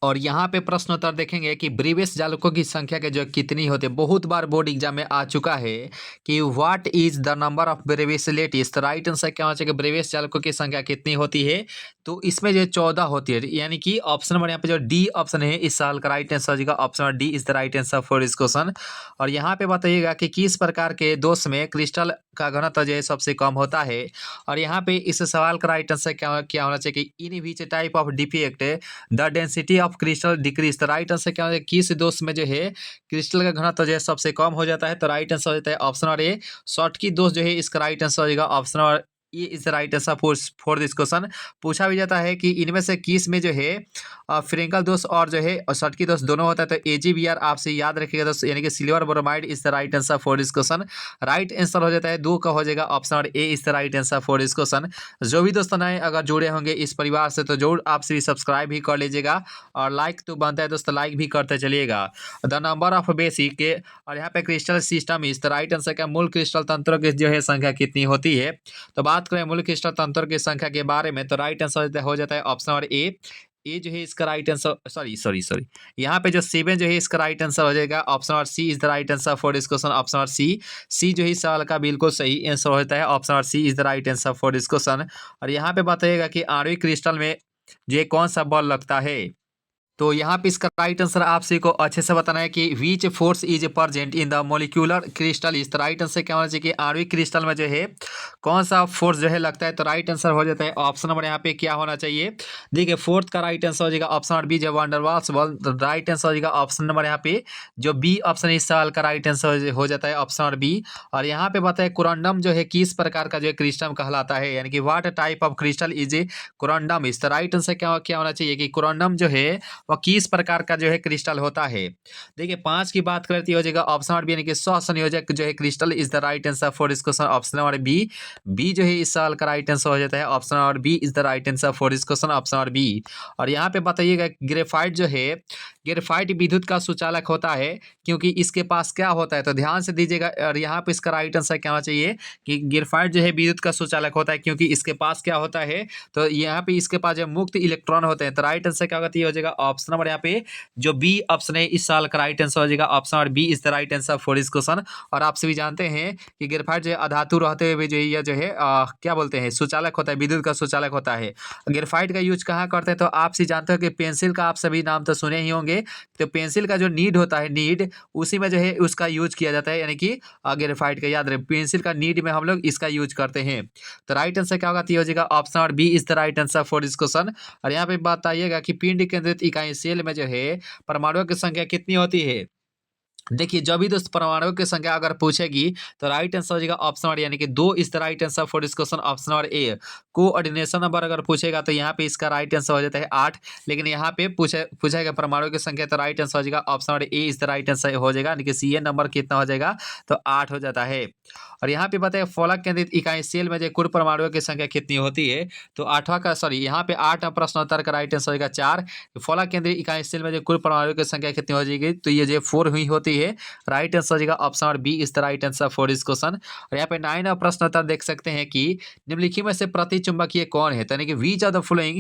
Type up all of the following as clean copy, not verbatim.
और यहाँ पे प्रश्न उत्तर देखेंगे कि ब्रीवियस जालकों की संख्या के जो कितनी होती है। बहुत बार बोर्ड एग्जाम में आ चुका है कि what is the number of Bravais lattice. तो राइट आंसर क्या होना चाहिए कि ब्रेवियस जालकों की संख्या कितनी होती है। तो इसमें जो 14 होती है, यानी कि ऑप्शन नंबर यहाँ पे जो डी ऑप्शन है इस साल का राइट आंसर हो जाएगा। Option number D is the right answer for this question. और यहाँ पे बताइएगा कि किस प्रकार के दोष में क्रिस्टल का घनत्व जो है सबसे कम होता है। और यहाँ पे इस सवाल का राइट आंसर क्या क्या होना चाहिए कि in which type of defect the density of crystal decrease. तो राइट आंसर क्या होगा किस दोष में जो है क्रिस्टल का घनत्व जो है सबसे कम हो जाता है। तो राइट आंसर हो जाता है ऑप्शन नंबर ए शॉर्ट की दोष जो है इसका राइट आंसर हो जाएगा। ऑप्शन नंबर ये is right answer for this question. पूछा भी जाता है कि इनमें से किस में जो है फ्रेंकल दोष और जो है शॉर्ट की दोष दोनों होता है। तो AgBr आपसे याद रखिएगा दोस्तों, यानी कि silver bromide is the right answer for this question. Right answer हो जाता है 2 का हो जाएगा। Option number A is the right answer for this question. जो भी दोस्तों नए अगर जुड़े होंगे इस परिवार से तो जरूर आपसे भी सब्सक्राइब भी कर लीजिएगा और लाइक तो बनता है दोस्तों, लाइक भी करते चलिएगा। द नंबर ऑफ बेसिक के और यहाँ पे क्रिस्टल सिस्टम इस राइट आंसर का मूल क्रिस्टल तंत्रों की जो है संख्या कितनी होती है। तो बात करें मूल क्रिस्टल तंत्रों की संख्या के बारे में तो राइट आंसर हो जाता है ऑप्शन नंबर ए जो है इसका राइट आंसर सॉरी यहाँ पे जो 7 जो है इसका राइट आंसर हो जाएगा। Option number C is the right answer for this question. Option number C जो है इस सवाल का बिल्कुल सही आंसर होता है। Option number C is the right answer for this question. और यहाँ पे बताइएगा कि आणविक क्रिस्टल में ये कौन सा बल लगता है। तो यहाँ पे इसका राइट आंसर आपसे को अच्छे से बताना है कि which force is present in the molecular crystal. इस राइट आंसर क्या होना चाहिए कि आणविक क्रिस्टल में जो है कौन सा फोर्स जो है लगता है। तो राइट आंसर हो जाता है ऑप्शन नंबर यहाँ पे क्या होना चाहिए। देखिए फोर्थ का राइट आंसर हो जाएगा ऑप्शन नंबर बी जो वंडरवाल्स बल। राइट आंसर हो जाएगा ऑप्शन नंबर यहाँ पे जो बी ऑप्शन इस सवाल का राइट आंसर हो जाता है ऑप्शन नंबर बी। और यहाँ पे बताए कुरांडम जो है किस प्रकार का जो है क्रिस्टल कहलाता है, यानी कि what type of crystal is a corundum. इस राइट आंसर क्या क्या होना चाहिए कि कुरांडम जो है वह किस प्रकार का जो है क्रिस्टल होता है। देखिए 5 की बात करती हो जाएगा ऑप्शन नंबर बी, यानी कि सहसंयोजक जो है crystal is the right answer for this question. Option number B जो है इस साल का राइट आंसर हो जाता है। Option number B is the right answer for this question. Option number B. और यहाँ पे बताइएगा ग्रेफाइट जो है ग्रेफाइट विद्युत का सुचालक होता है क्योंकि इसके पास क्या होता है। तो ध्यान से दीजिएगा और यहाँ पे इसका राइट आंसर क्या होना चाहिए कि ग्रेफाइट जो है विद्युत का सुचालक होता है क्योंकि इसके पास क्या होता है। तो यहाँ पे इसके पास जो मुक्त इलेक्ट्रॉन होते हैं। तो राइट आंसर क्या होगा हो जाएगा ऑप्शन नंबर यहाँ पे जो बी ऑप्शन है इस साल का राइट आंसर हो जाएगा। Option number B is the right answer for this question. और आप सभी जानते हैं कि ग्रेफाइट जो है अधातु रहते हुए जो है यह जो है क्या बोलते हैं सुचालक होता है, विद्युत का सुचालक होता है। ग्रेफाइट का यूज कहाँ करते हैं तो आप सभी जानते हो कि पेंसिल का आप सभी नाम तो सुने ही होंगे। तो पेंसिल का जो नीड होता है नीड उसी में जो है उसका यूज किया जाता है, यानी कि ग्रेफाइट का याद रहे पेंसिल का नीड में हम लोग इसका यूज करते हैं। तो राइट आंसर क्या होगा हो जाएगा option number B is the right answer for this question. और यहाँ पे बताइएगा कि पिंड केंद्रित इकाई सेल में जो है परमाणुओं की संख्या कितनी होती है। देखिए जब भी दोस्त परमाणुओं की संख्या अगर पूछेगी तो राइट आंसर हो जाएगा ऑप्शन नंबर यानी कि 2 is the right answer for this question. Option number A coordination number अगर पूछेगा तो यहाँ पे इसका राइट आंसर हो जाता है 8। लेकिन यहाँ पे पूछेगा परमाणु की संख्या तो राइट आंसर हो जाएगा option number A is the right answer हो जाएगा, यानी कि CN नंबर कितना हो जाएगा तो 8 हो जाता है। और यहाँ पे बताए फलक केंद्रित इकाई सेल में जो कुल परमाणुओं की संख्या कितनी होती है। तो 8वां का यहाँ पे 8 प्रश्न उत्तर का राइट आंसर हो जाएगा 4। फलक केंद्रित इकाई सेल में जो कुल परमाणुओं की संख्या कितनी हो जाएगी तो ये जो 4 हुई होती है। राइट आंसर हो जाएगा option number B is the right answer for this question. और यहाँ पे 9 प्रश्न उत्तर देख सकते हैं कि निम्नलिखित में से प्रति चुंबकीय कौन है। तो यानी कि which of the following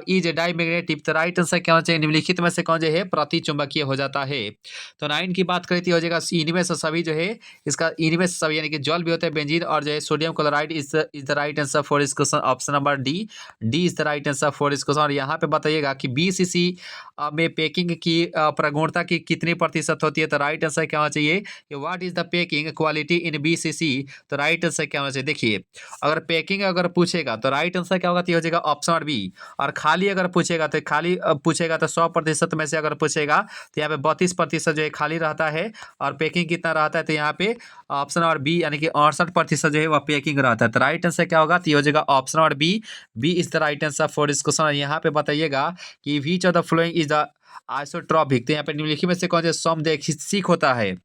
is diamagnetic. तो राइट आंसर क्या होना चाहिए निम्नलिखित में से कौन जो है प्रति चुंबकीय हो जाता है। तो 9 की बात करती हो जाएगा इनमें से सभी जो है इसका इनमें से सभी यानी कि जल भी होता है बेंजीन और जो है sodium chloride is the right answer for this question. Option number D is the right answer for this question. और यहाँ पे बताइएगा कि BCC में पैकिंग की प्रगुणता की कितनी प्रतिशत होती है। तो राइट आंसर क्या होना चाहिए कि what is the packing quality in BCC। तो राइट आंसर क्या होना चाहिए देखिए अगर पैकिंग अगर पूछेगा तो राइट आंसर क्या होगा तो हो जाएगा ऑप्शन नंबर बी। और खाली अगर पूछेगा तो खाली पूछेगा तो 100% में से अगर पूछेगा तो यहाँ पे 32% जो है खाली रहता है और पैकिंग कितना रहता है तो यहाँ पे ऑप्शन नंबर बी यानी कि 68% जो है वह पैकिंग रहता है। तो राइट आंसर क्या होगा तो हो जाएगा option number B is the right answer for this question. यहाँ पे बताइएगा कि which of the following is the isotropic. तो यहाँ पे निम्नलिखित में से कौन सा समदैशिक होता है।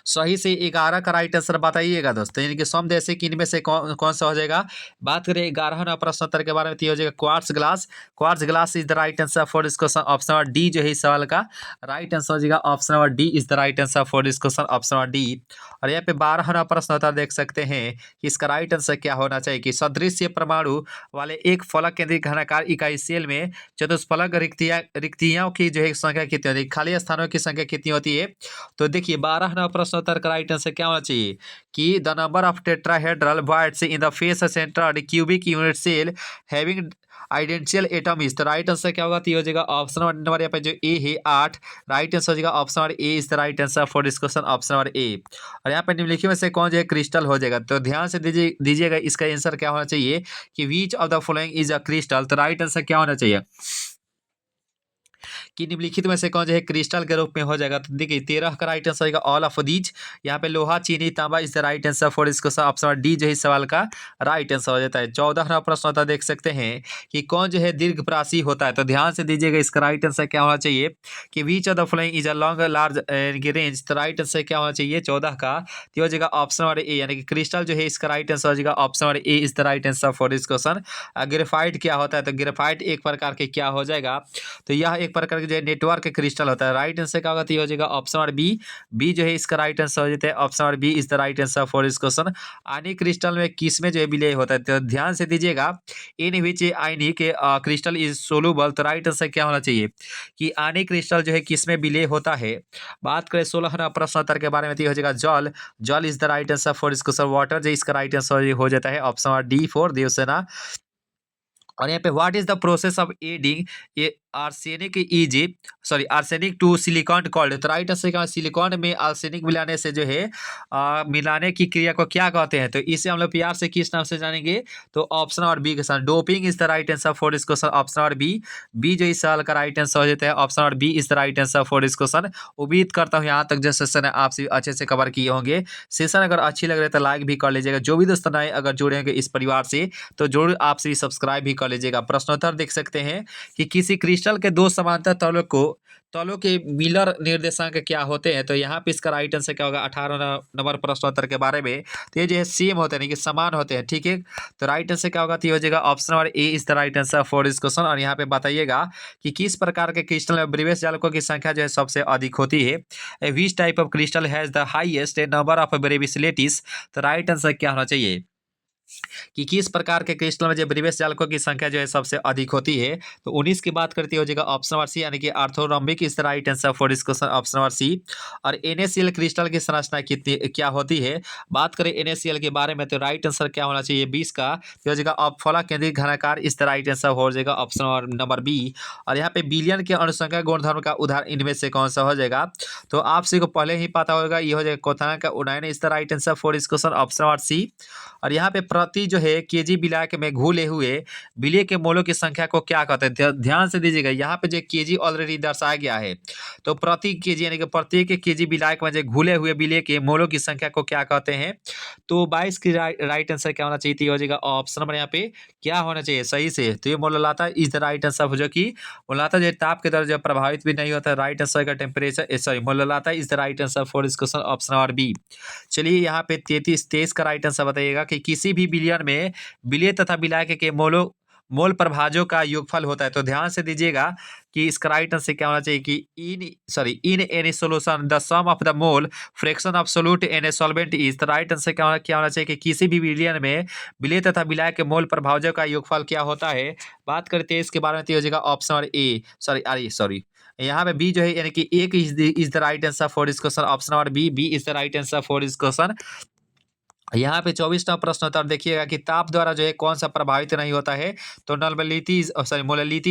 सही से 11 का राइट आंसर बताइएगा दोस्तों, यानी कि समदेश से कि इनमें से कौन कौन सा हो जाएगा। बात करें 11वां प्रश्न उत्तर के बारे में, तो ये हो जाएगा quartz glass. Quartz glass is the right answer for this question. Option number D जो है इस सवाल का राइट आंसर हो जाएगा। Option number D is the right answer for this question, option number D. और यहाँ पे 12वां प्रश्न उत्तर देख सकते हैं कि इसका राइट आंसर क्या होना चाहिए कि सदृश्य परमाणु वाले एक फलक केंद्रित घनाकार इकाई सेल में चतुष्फलक रिक्तियों की जो है संख्या कितनी होती है, खाली स्थानों की संख्या कितनी होती है। तो देखिए 12वां प्रश्न उत्तर का राइट आंसर क्या होना चाहिए कि the number of tetrahedral voids in the face centred cubic unit cell having identical atom is. तो राइट आंसर क्या होगा, तो ये हो जाएगा ऑप्शन नंबर यहाँ पे जो ए है 8। राइट आंसर हो जाएगा option number A is the right answer for this question, option number ए। और यहाँ पे निम्नलिखित में से कौन जो है क्रिस्टल हो जाएगा, तो ध्यान से दीजिएगा इसका आंसर क्या होना चाहिए कि which of the following is a crystal. तो राइट आंसर क्या होना चाहिए कि निम्नलिखित में से कौन जो है क्रिस्टल के रूप में हो जाएगा। तो देखिए 13 का राइट आंसर होगा ऑल ऑफ दीज। यहाँ पे लोहा चीनी तांबा is the right answer for इसको ऑप्शन डी जो है इस सवाल का राइट आंसर हो जाता है। 14वां प्रश्न होता है, देख सकते हैं कि कौन जो है दीर्घप्रासी होता है। तो ध्यान से दीजिएगा इसका राइट आंसर क्या होना चाहिए कि which of the following is a long large range. तो राइट आंसर क्या होना चाहिए 14 का, तो हो जाएगा ऑप्शन नंबर ए, यानी कि क्रिस्टल जो है इसका राइट आंसर हो जाएगा option number A is the right answer for this question. Graphite क्या होता है, तो ग्रेफाइट एक प्रकार के क्या हो जाएगा, तो यह एक प्रकार के जो है नेटवर्क क्रिस्टल होता है। राइट आंसर क्या होगा, तो ये हो जाएगा ऑप्शन नंबर बी। बी जो है इसका राइट आंसर हो जाता है option number B is the right answer for this question. आयनिक क्रिस्टल में किस में जो है विलय होता है, तो ध्यान से दीजिएगा इन विच आयनिक क्रिस्टल इज सोलूबल। तो राइट आंसर क्या होना चाहिए कि आयनिक क्रिस्टल जो है किस में विलय होता है। बात करें 16वां प्रश्न उत्तर के बारे में, तो ये हो जाएगा जल। जल is the right answer for this question. Water जो इसका राइट आंसर हो जाता है option number D for Devasena. और यहाँ पे what is the process of adding a arsenic to silicon called. तो राइट आंसर क्या है, सिलिकॉन में आर्सेनिक मिलाने से जो है मिलाने की क्रिया को क्या कहते हैं। तो इसे हम लोग प्यार से किस नाम से जानेंगे, तो ऑप्शन और बी के साथ doping is the right answer for this question, option और बी। बी जो इस सवाल का राइट आंसर हो जाता है ऑप्शन और B is the right answer for this question. उम्मीद करता हूँ यहाँ तक जो सेशन है आप अच्छे से कवर किए होंगे। सेशन अगर अच्छी लग रही है तो लाइक भी कर लीजिएगा। जो भी दोस्तों नए अगर जुड़े होंगे इस परिवार से तो जरूर आपसे सब्सक्राइब भी कर लीजिएगा। प्रश्नोत्तर देख सकते हैं कि किसी क्रिस्टल के दो समांतर तलों के मिलर निर्देशांक क्या होते हैं। तो यहाँ पे इसका राइट आंसर क्या होगा 18 नंबर प्रश्नोत्तर के बारे में, तो ये जो है सेम होते हैं, यानी कि समान होते हैं, ठीक है। तो राइट आंसर क्या होगा, तो ये हो जाएगा option number A is the right answer for this question. और यहाँ पे बताइएगा कि किस प्रकार के क्रिस्टल में ब्रेवियस जालकों की संख्या जो है सबसे अधिक होती है। Which type of crystal has the highest number of Bravais lattice. तो राइट आंसर क्या होना चाहिए कि किस प्रकार के क्रिस्टल में जो ब्रेवियस जालकों की संख्या जो है सबसे अधिक होती है। तो 19 की बात करती हो जाएगा ऑप्शन नंबर सी, यानी कि orthorhombic is the right answer for this question, option number C. और NaCl क्रिस्टल की संरचना कितनी क्या होती है। बात करें NaCl के बारे में, तो राइट आंसर क्या होना चाहिए 20 का, तो हो जाएगा अपफला केंद्रित घनाकार इस द राइट आंसर हो जाएगा ऑप्शन नंबर बी। और यहाँ पे बिलियन के अनुसंख्या गुणधर्म का उदाहरण इनमें से कौन सा हो जाएगा, तो आप सभी को पहले ही पता होगा, ये हो जाएगा क्वथनांक का उन्नयन is the right answer for this question, option number C. और यहाँ पे प्रति जो है केजी विलायक में घुले हुए विलय के मोलों की संख्या को क्या कहते हैं। ध्यान से दीजिएगा यहाँ पे जो केजी ऑलरेडी दर्शाया गया है, तो प्रति केजी यानी कि प्रत्येक केजी विलायक में जो घुले हुए विलय के मोलों की संख्या को क्या कहते हैं। तो 22 की राइट आंसर क्या होना चाहिए, तो हो जाएगा ऑप्शन नंबर यहाँ पे क्या होना चाहिए सही से, तो ये मोललाता इज द राइट आंसर, जो कि मोललाता जो ताप के द्वारा प्रभावित भी नहीं होता। राइट आंसर का temperature sorry molality is the right answer for this question, option number B. चलिए यहाँ पे 23 का राइट आंसर बताइएगा कि किसी भी बिलियन में विलय तथा विलायक के मोल प्रभाजों का योगफल होता है। तो ध्यान से दीजिएगा कि इसका राइट आंसर क्या होना चाहिए कि in any solution the sum of the mole fraction of solute in a solvent is. तो राइट आंसर क्या होना चाहिए कि किसी भी विलयन में विलय तथा विलायक के मोल प्रभाजों का योगफल क्या होता है। बात करते हैं इसके बारे में, तो हो जाएगा ऑप्शन नंबर ए सॉरी यहाँ पे बी जो है यानी कि एक is the right answer for this question, option number B is the right answer for this question. यहाँ पे 24वां प्रश्न उत्तर देखिएगा कि ताप द्वारा जो है कौन सा प्रभावित नहीं होता है। तो molality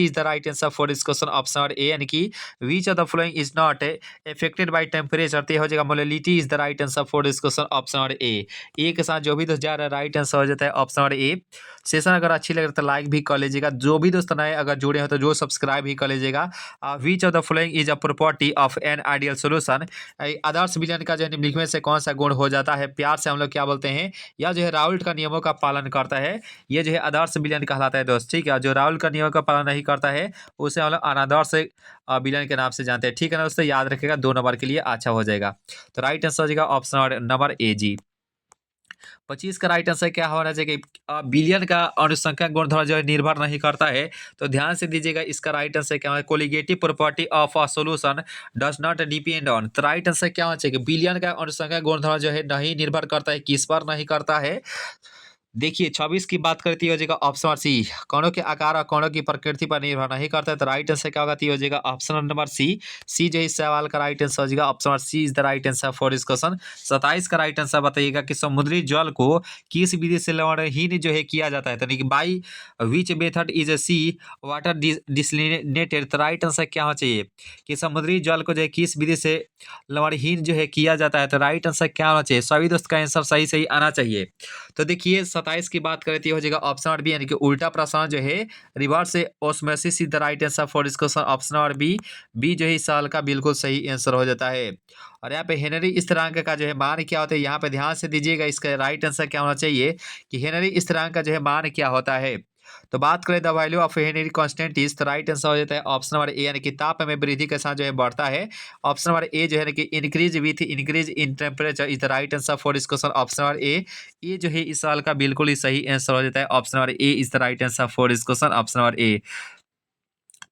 is the right answer for this question, option number ए, यानी कि which of the following is not affected by temperature. तो हो जाएगा molality is the right answer for this question, option number ए। के साथ जो भी दोस्त जा रहा है राइट आंसर हो जाता है ऑप्शन नंबर ए। सेशन अगर अच्छी लगे तो लाइक भी कर लीजिएगा। जो भी दोस्त नए अगर जुड़े हो तो जो सब्सक्राइब भी कर लीजिएगा। Which of the following is a property of an ideal solution. आदर्श विलयन का जो है निम्नलिखित में से कौन सा गुण हो जाता है? प्यार से हम लोग क्या बोलते हैं? या जो है राउल्ट का नियमों का पालन करता है, ये जो है आदर्श विलयन कहलाता है दोस्त। ठीक है, जो राउल्ट का नियमों का पालन नहीं करता है उसे हम लोग अनादर्श विलयन के नाम से जानते हैं। ठीक है ना दोस्तों, याद रखिएगा, 2 नंबर के लिए अच्छा हो जाएगा। तो राइट आंसर हो जाएगा ऑप्शन नंबर ए जी। 25 का राइट आंसर क्या होना चाहिए कि बिलियन का अनुसंख्यक गुणधर्म जो है निर्भर नहीं करता है। तो ध्यान से दीजिएगा, इसका राइट आंसर क्या है? Colligative property of a solution does not depend on. तो राइट आंसर क्या होना चाहिए? बिलियन का अनुसंख्यक गुणधर्म जो है नहीं निर्भर करता है, किस पर नहीं करता है? देखिए 26 की बात करती हो जाएगा ऑप्शन सी, कणों के आकार और कणों की प्रकृति पर निर्भर नहीं करता है। तो राइट आंसर क्या होगा? तो हो जाएगा ऑप्शन नंबर सी। सी जो इस सवाल का राइट आंसर हो जाएगा, option number C is the right answer for this question. 27 का राइट आंसर बताइएगा कि समुद्री जल को किस विधि से लवणहीन जो है किया जाता है? तो by which method is a sea water desalinated. तो राइट आंसर क्या होना चाहिए कि समुद्री जल को जो है किस विधि से लवणहीन जो है किया जाता है? तो राइट आंसर क्या होना चाहिए? सभी दोस्त का आंसर सही सही आना चाहिए। तो देखिए 27 की बात करें तो हो जाएगा ऑप्शन बी, यानी कि उल्टा प्रसारण जो है reverse osmosis is the right answer for this question. Option number B, B जो है इस सवाल का बिल्कुल सही आंसर हो जाता है। और यहाँ पे हेनरी स्थिरांक का जो है मान क्या होता है? यहाँ पे ध्यान से दीजिएगा, इसका राइट आंसर क्या होना चाहिए कि हेनरी स्थिरांक का जो है मान क्या होता है? तो बात करें the value of Henry constant is, तो राइट आंसर हो जाता है ऑप्शन नंबर ए, यानी कि ताप में वृद्धि के साथ जो है बढ़ता है। ऑप्शन नंबर ए जो है कि increase with increase in temperature is the right answer for this question. Option number A, ये जो है इस सवाल का बिल्कुल ही सही आंसर हो जाता है। Option number A is the right answer for this question, option number ए।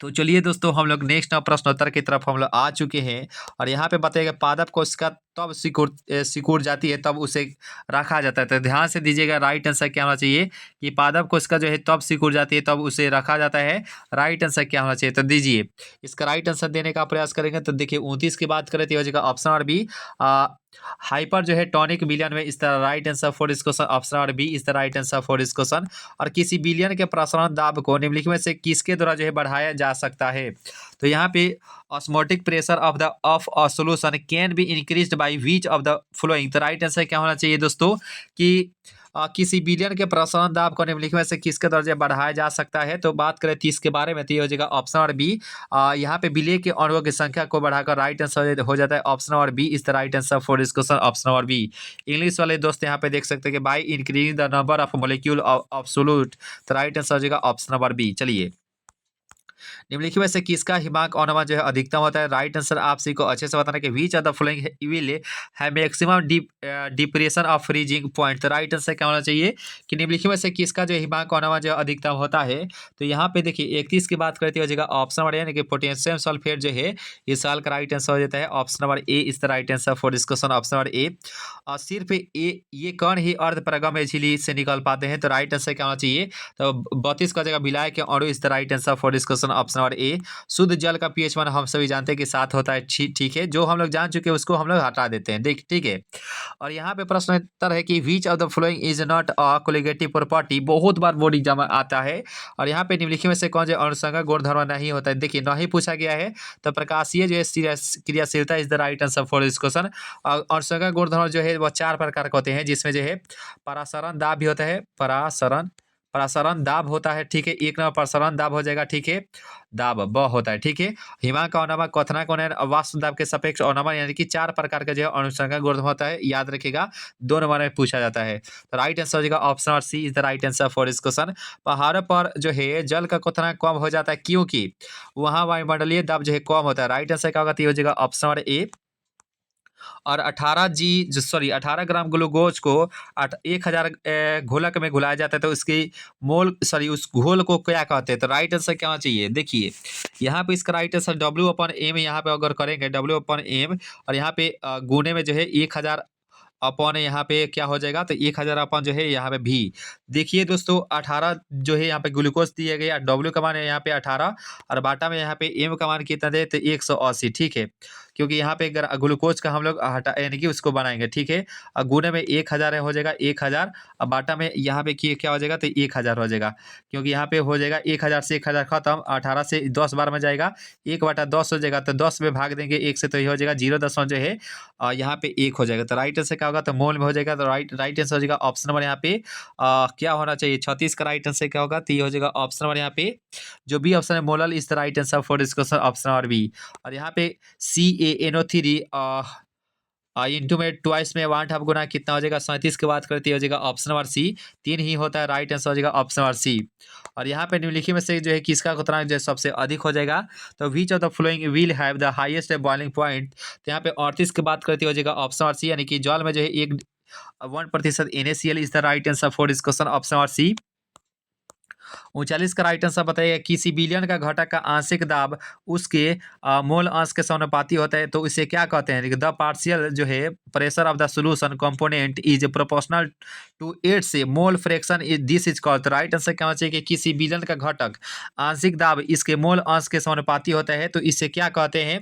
तो चलिए दोस्तों, हम लोग नेक्स्ट प्रश्नोत्तर की तरफ हम लोग आ चुके हैं। और यहाँ पे बताइएगा पादप कोशिका तब सिकुड़ जाती है तब उसे रखा जाता है। तो ध्यान से दीजिएगा, राइट आंसर क्या होना चाहिए कि पादप कोशिका जो है तब सिकुड़ जाती है तब उसे रखा जाता है। राइट आंसर क्या होना चाहिए? तो दीजिए इसका राइट आंसर देने का प्रयास करेंगे। तो देखिए 29 की बात करें तो हो जाएगा ऑप्शन नंबर बी, हाइपर जो है टॉनिक विलयन में इस तरह right answer for this question. Option number B is the right answer for this question. और किसी विलयन के प्रसारण दाब को निम्नलिखित में से किसके द्वारा जो है बढ़ाया जा सकता है? तो यहाँ पे osmotic pressure of a solution can be increased by which of the following. तो राइट आंसर क्या होना चाहिए दोस्तों कि किसी विलयन के प्रसारण दाब को निम्नलिखित में से किसके दर्जे बढ़ाया जा सकता है? तो बात करें 30 के बारे में तो ये हो जाएगा ऑप्शन नंबर बी, यहाँ पे विलय के अणुओं की संख्या को बढ़ाकर राइट आंसर हो जाता है। Option number B is the right answer for this question, option number B. English वाले दोस्त यहाँ पे देख सकते हैं कि by increasing the number of molecule of solute. तो राइट आंसर हो जाएगा ऑप्शन नंबर बी। चलिए निम्नलिखित में से किसका हिमांक अनुमान जो है अधिकतम होता है? राइट आंसर आप सभी को अच्छे से बताना कि which of the following will have maximum depression of freezing point. तो राइट आंसर क्या होना चाहिए कि निम्नलिखित में से किसका जो हिमांक अनुमान जो अधिकतम होता है? तो यहाँ पे देखिए 31 की बात करते हो जाएगा ऑप्शन नंबर यानी कि पोटेशियम सल्फेट जो है इस साल का राइट आंसर हो जाता है। Option number A is the right answer for this question, option number ए। और सिर्फ ये कण ही अर्ध परगम झिल्ली से निकल पाते हैं। तो राइट आंसर क्या होना चाहिए? तो 32 का जगह विलाय के अणु is the right answer for this question, option number ए। शुद्ध जल का पीएच मान हम सभी जानते हैं कि 7 होता है। ठीक है, जो हम लोग जान चुके हैं उसको हम लोग हटा देते हैं। देख ठीक है। और यहाँ पे प्रश्न उत्तर है कि which of the following is not a colligative property. बहुत बार बोर्ड एग्जाम में आता है। और यहाँ पे निम्नलिखित में से कौन से अनुसंग गुणधर्म नहीं होता है? देखिए नहीं पूछा गया है। तो प्रकाशीय जो है क्रियाशीलता is the right answer for this question. और अनुसंग गुणधर्म जो है वो 4 प्रकार के होते हैं, जिसमें जो है परासरण दाब भी होता है, परासरण दाब होता है। ठीक है, एक नंबर प्रसारण दाब हो जाएगा। ठीक है, दाब ब होता है। ठीक है, हिमांक अवनमन क्वथनांक वास्तु दाब के सापेक्ष अवनमन, यानी कि 4 प्रकार का जो है अनुसंग गुणधर्म होता है। याद रखिएगा, 2 नंबर में पूछा जाता है। तो राइट आंसर हो जाएगा option number C is the right answer for this question. पहाड़ों पर जो है जल का क्वथनांक कम हो जाता है क्योंकि वहां वायुमंडलीय दाब जो है कम होता है। राइट आंसर क्या होगा? तो हो जाएगा ऑप्शन नंबर ए। और 18 ग्राम ग्लूकोज को 1000 घोलक में घुलाया जाता है। तो उसकी उस घोल को क्या कहते हैं? तो राइट आंसर क्या होना चाहिए? देखिए यहाँ पे इसका राइट आंसर W/m यहाँ पे अगर करेंगे W/m, और यहाँ पे गुने में जो है 1000 अपॉन यहाँ पे क्या हो जाएगा? तो 1000 अपॉन जो है यहाँ पे भी। देखिए दोस्तों 18 जो है यहाँ पे ग्लूकोज दिया गया, W का मान है यहाँ पे 18 और बाटा में यहाँ पे M का मान कितना दे? तो 180। ठीक है, क्योंकि यहाँ पे ग्लूकोज का हम लोग हटा यानी कि उसको बनाएंगे, ठीक है। और गुणे में 1000 हो जाएगा 1000, और बाटा में यहाँ पे क्या हो जाएगा, तो 1000 हो जाएगा, क्योंकि यहाँ पे हो जाएगा 1000 से 1000 खत्म, 18 से 10 बार में जाएगा, 1/10 हो जाएगा, तो 10 में भाग देंगे 1 से, तो ये हो जाएगा 0 जो है यहाँ पे 1 हो जाएगा। तो राइट आंसर क्या होगा, तो मोल में हो जाएगा। तो राइट आंसर हो जाएगा ऑप्शन नंबर यहाँ पे क्या होना चाहिए, 36 का राइट आंसर क्या होगा, तो ये हो जाएगा ऑप्शन नंबर यहाँ पे जो बी ऑप्शन है, molal is the right answer for this question, option number B. और यहाँ पे CaNO3 इंटू में ट्वाइस में 1/2 गुना कितना हो जाएगा, 37 की बात करती हो जाएगा ऑप्शन नंबर सी, 3 ही होता है, राइट आंसर हो जाएगा ऑप्शन नंबर सी। और यहाँ पे निम्नलिखित में से जो है किसका उतना जो है सबसे अधिक हो जाएगा, तो विच of the flowing will have the highest boiling point, तो यहाँ पे 38 की बात करती हो जाएगा ऑप्शन नंबर सी, यानी कि जल में जो है 1% NaCl is the right answer for this question, option number C. 39 का राइट आंसर बताइए, किसी विलयन का घटक का आंशिक दाब उसके मोल अंश के समानुपाती होता है, तो इसे क्या कहते हैं, द पार्शियल जो है pressure of the solution component is proportional to its mole fraction, this is called. Right answer क्या होना चाहिए कि किसी विलयन का घटक आंशिक दाब इसके मोल अंश के समानुपाती होता है, तो इसे क्या कहते हैं।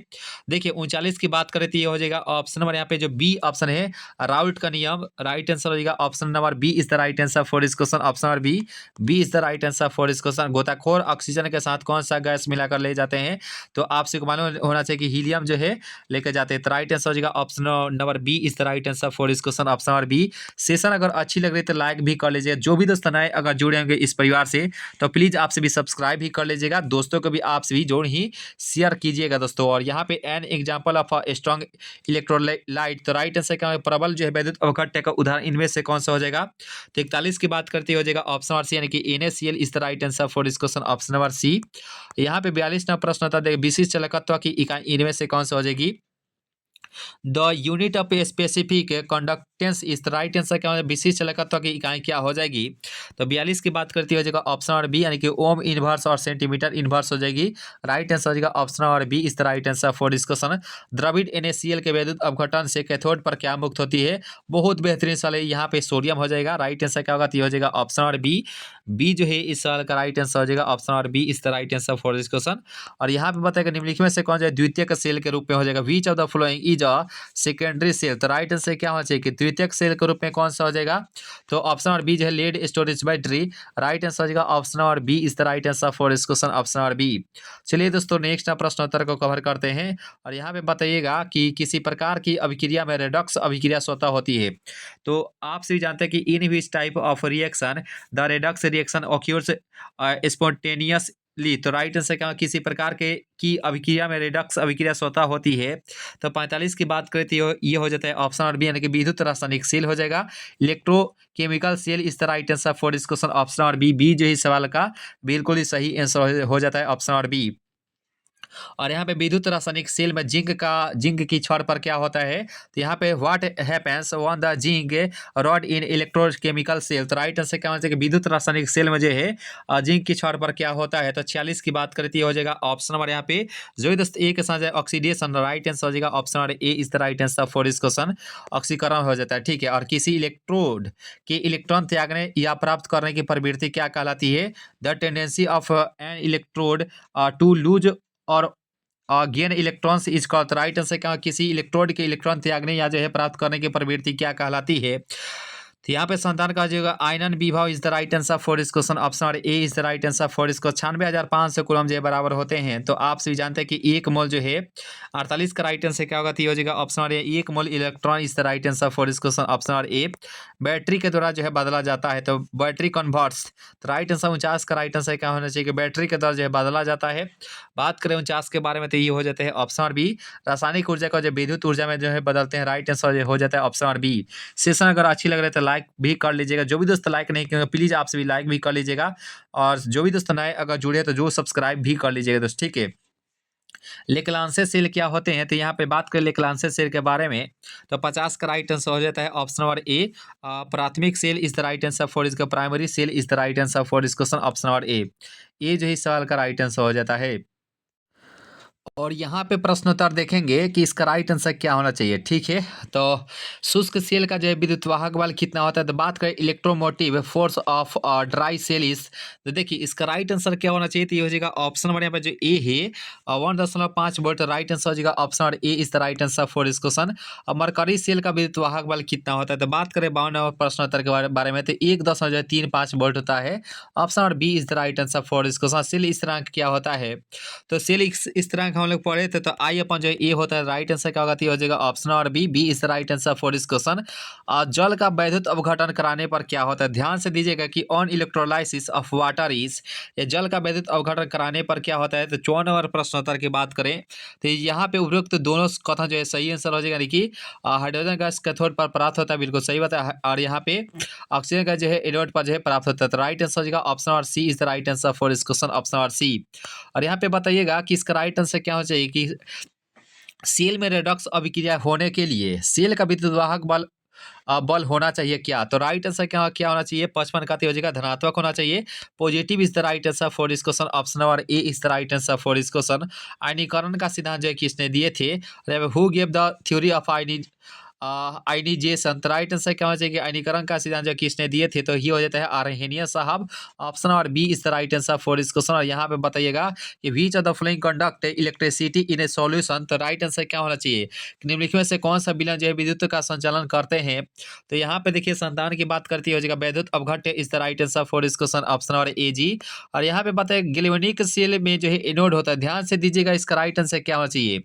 देखिए 39 की बात करें तो ये हो जाएगा ऑप्शन नंबर यहाँ पे जो बी ऑप्शन है, राउल्ट का नियम, राइट आंसर हो जाएगा option number B is the right answer for this question, option number B is the right answer for this question. गोताखोर ऑक्सीजन के साथ कौन सा गैस मिलाकर ले जाते हैं, तो आपसे मालूम होना चाहिए कि हीलियम जो है लेकर जाते हैं, तो राइट आंसर हो जाएगा option number B is the right answer for this question, option number B. Session अगर अच्छी लग रही है तो लाइक भी कर लीजिएगा, जो भी दोस्त नए अगर जुड़े होंगे इस परिवार से तो प्लीज आपसे भी सब्सक्राइब भी कर लीजिएगा, दोस्तों को भी आपसे भी जोड़ ही शेयर कीजिएगा दोस्तों। और यहाँ पे an example of strong electrolyte, तो राइट आंसर क्या है, प्रबल जो है वैद्युत अवकट्य का उदाहरण इनमें से कौन सा हो जाएगा, तो 41 की बात करते हो जाएगा ऑप्शन नंबर सी, यानी कि NaCl is the right answer for this question, option number C. यहाँ पे 42 नंबर प्रश्न होता है, विशिष्ट चालकत्व की इकाई इनमें से कौन सा हो जाएगी, the unit of specific conductance इस राइट आंसर क्या होगा, विशिष्ट चालकत्व की इकाई क्या हो जाएगी, तो 42 की बात करती हो जाएगा ऑप्शन नंबर बी, यानी कि ओम इनवर्स और सेंटीमीटर इनवर्स हो जाएगी, राइट आंसर हो जाएगा option number B is right answer for this question. द्रविड NaCl के वैद्युत अपघटन से कैथोड पर क्या मुक्त होती है, बहुत बेहतरीन सवाल है, यहाँ पे सोडियम हो जाएगा, राइट आंसर क्या होगा, तो हो जाएगा ऑप्शन नंबर बी जो है इस सवाल का राइट आंसर हो जाएगा ऑप्शन नंबर बी इस the right answer for this question. और यहाँ पे बताएगा निम्नलिखित में से कौन जो है द्वितीयक सेल के रूप में हो जाएगा, which of the following is a secondary cell, तो राइट आंसर क्या होना चाहिए कि द्वितीयक सेल के रूप में कौन सा हो जाएगा, तो ऑप्शन नंबर बी जो है lead storage battery, right answer हो जाएगा option number B is the right answer for this question, option number B. चलिए दोस्तों नेक्स्ट प्रश्न उत्तर को कवर करते हैं, और यहाँ पे बताइएगा कि किसी प्रकार की अभिक्रिया में रेडॉक्स अभिक्रिया स्वतः होती है, तो आप सभी जानते हैं कि in which type of reaction the redox reaction occurs spontaneously, तो राइट आंसर क्या, किसी प्रकार के की अभिक्रिया में रेडॉक्स अभिक्रिया स्वतः होती है, तो 45 की बात करें तो ये हो जाता है ऑप्शन नंबर बी, यानी कि विद्युत रासायनिक सेल हो जाएगा, electrochemical cell is the right answer for this question, option number B जो ही सवाल का बिल्कुल ही सही आंसर हो जाता है ऑप्शन नंबर बी। और यहाँ पे विद्युत रासायनिक सेल में जिंक की छड़ पर क्या होता है, तो यहाँ पे what happens on the zinc rod in electrochemical cell, तो राइट आंसर क्या होना चाहिए, विद्युत रासायनिक सेल में जो है जिंक की छड़ पर क्या होता है, तो 46 की बात करती हो जाएगा ऑप्शन नंबर यहाँ पे जो दोस्त ए के साथ ऑक्सीडेशन, राइट आंसर हो जाएगा option number A is the right answer for this question, ऑक्सीकरण हो जाता है, ठीक है। और किसी इलेक्ट्रोड के इलेक्ट्रॉन त्यागने या प्राप्त करने की प्रवृत्ति क्या कहलाती है, the tendency of an electrode to lose और gain electrons is called, right answer क्या, किसी इलेक्ट्रोड के इलेक्ट्रॉन त्यागने या जो है प्राप्त करने की प्रवृत्ति क्या कहलाती है, तो यहाँ पे संतान का जो आयनन विभव is the right answer for this question, option number A is the right answer for this question. 96,500 coulomb जो बराबर होते हैं, तो आप सभी जानते हैं कि एक मोल जो है 48 का राइट आंसर क्या होगा, तो हो जाएगा ऑप्शन नंबर ए, एक मोल electron is the right answer for this question, option number A. Battery के द्वारा जो है बदला जाता है, तो बैटरी कन्वर्ट्स, तो राइट आंसर 49 का राइट आंसर क्या होना चाहिए कि बैटरी के द्वारा जो है बदला जाता है। बात करें 49 के बारे में तो ये हो जाते हैं ऑप्शन नंबर बी, रासायनिक ऊर्जा को जो विद्युत ऊर्जा में जो है बदलते हैं, राइट आंसर हो जाता है ऑप्शन नंबर बी। सेशन अगर अच्छी लग रही है तो लाइक भी कर लीजिएगा, जो भी दोस्त लाइक नहीं किए प्लीज आपसे भी लाइक भी कर लीजिएगा, और जो भी दोस्त नए अगर जुड़े तो जो सब्सक्राइब भी कर लीजिएगा दोस्त, ठीक है। लेक्लांसे सेल क्या होते हैं, तो यहाँ पे बात करें लेक्लांसे सेल के बारे में, तो 50 का राइट आंसर हो जाता है ऑप्शन नंबर ए, प्राथमिक cell is the right answer for इसका, primary cell is the right answer for this question, option number A, ये जो है सवाल का राइट आंसर हो जाता है। और यहाँ पे प्रश्न उत्तर देखेंगे कि इसका राइट आंसर क्या होना चाहिए। ठीक है, तो शुष्क सेल का जो है विद्युत वाहक बल कितना होता है, तो बात करें electromotive force of dry cell is, तो देखिए इसका राइट आंसर क्या होना चाहिए, तो ये हो जाएगा ऑप्शन नंबर यहाँ पे जो ए है 1.5 वोल्ट। राइट आंसर हो जाएगा option number A is the right answer for this question. अब मरकरी सेल का विद्युत वाहक बल कितना होता है, तो बात करें 52 नंबर प्रश्न उत्तर के बारे में, तो 1.35 वोल्ट होता है। Option number B is the right answer for this question. Cell इस तरह क्या होता है, तो सेल इस तरह का हम लोग पढ़े थे, तो आई अपन जो ए होता है राइट आंसर क्या होगा, तो ये हो जाएगा ऑप्शन और B, B is the right answer for this question. जल का वैद्युत अपघटन कराने पर क्या होता है, ध्यान से दीजिएगा कि on electrolysis of water is, ये जल का वैद्युत अपघटन कराने पर क्या होता है, तो 54 नंबर प्रश्न उत्तर की बात करें तो यहाँ पे उपरोक्त दोनों कथन जो है सही आंसर हो जाएगा, यानी कि हाइड्रोजन गैस कैथोड पर प्राप्त होता है, बिल्कुल सही बात है, और यहाँ पे ऑक्सीजन का जो है एनोड पर जो है प्राप्त होता है, तो राइट आंसर हो जाएगा ऑप्शन और C is the right answer for this question, option और सी। और यहाँ पे बताइएगा कि इसका राइट आंसर क्या होना चाहिए कि सेल में रेडॉक्स अभिक्रिया होने के लिए सेल का विद्युत वाहक बल बल होना चाहिए क्या, तो राइट आंसर क्या क्या होना चाहिए, 55 का हो जाएगा धनात्मक होना चाहिए। Positive is the right answer for this question, option number A is the right answer for this question. आयनीकरण का सिद्धांत जो है किसने दिए थे, who give the theory of ionisation, तो राइट आंसर क्या होना चाहिए, आयनीकरण का सिद्धांत जो किसने दिए थे, तो ये हो जाता है आर्हेनियस साहब। ऑप्शन और B is the right answer for this question. और यहाँ पे बताइएगा कि which of the following conduct electricity in a solution, तो राइट आंसर क्या होना चाहिए, निम्नलिखित में से कौन सा विलयन जो है विद्युत का संचालन करते हैं, तो यहाँ पे देखिए संतान की बात करती है, हो जाएगा वैद्युत अपघट्य is the right answer for this question, option और ए जी। और यहाँ पे बताइए गैल्वेनिक सेल में जो है एनोड होता है, ध्यान से दीजिएगा इसका राइट आंसर क्या होना चाहिए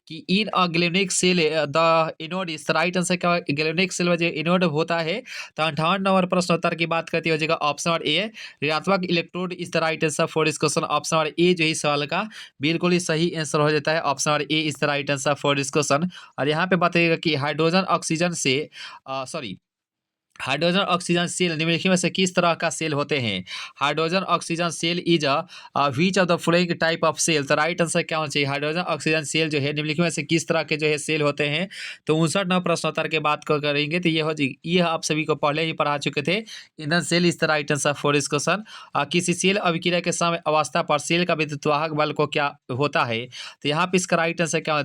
कि in a galvanic cell the anode is the right answer क्या, गैल्वेनिक सेल में जो एनोड होता है, तो 58 नंबर प्रश्न उत्तर की बात करती हो जाएगा ऑप्शन और ए ऋणात्मक electrode is the right answer for this question, option और ए जो इस सवाल का बिल्कुल ही सही आंसर हो जाता है, ऑप्शन और A is the right answer for this question. और यहाँ पे बताइएगा कि हाइड्रोजन ऑक्सीजन से सॉरी हाइड्रोजन ऑक्सीजन सेल निम्नलिखित में से किस तरह का सेल होते हैं, hydrogen oxygen cell is which of the following type of cell, तो राइट आंसर क्या होना चाहिए, हाइड्रोजन ऑक्सीजन सेल जो है निम्नलिखित में से किस तरह के जो है सेल होते हैं, तो 59 नंबर प्रश्नोत्तर के बात करेंगे, तो ये हो जाएगी, ये आप सभी को पहले ही पढ़ा चुके थे, ईंधन cell is the right answer for this question. किसी सेल अभिक्रिया के समय अवस्था पर सेल का विद्युत वाहक बल को क्या होता है, तो यहाँ पे इसका राइट आंसर क्या है,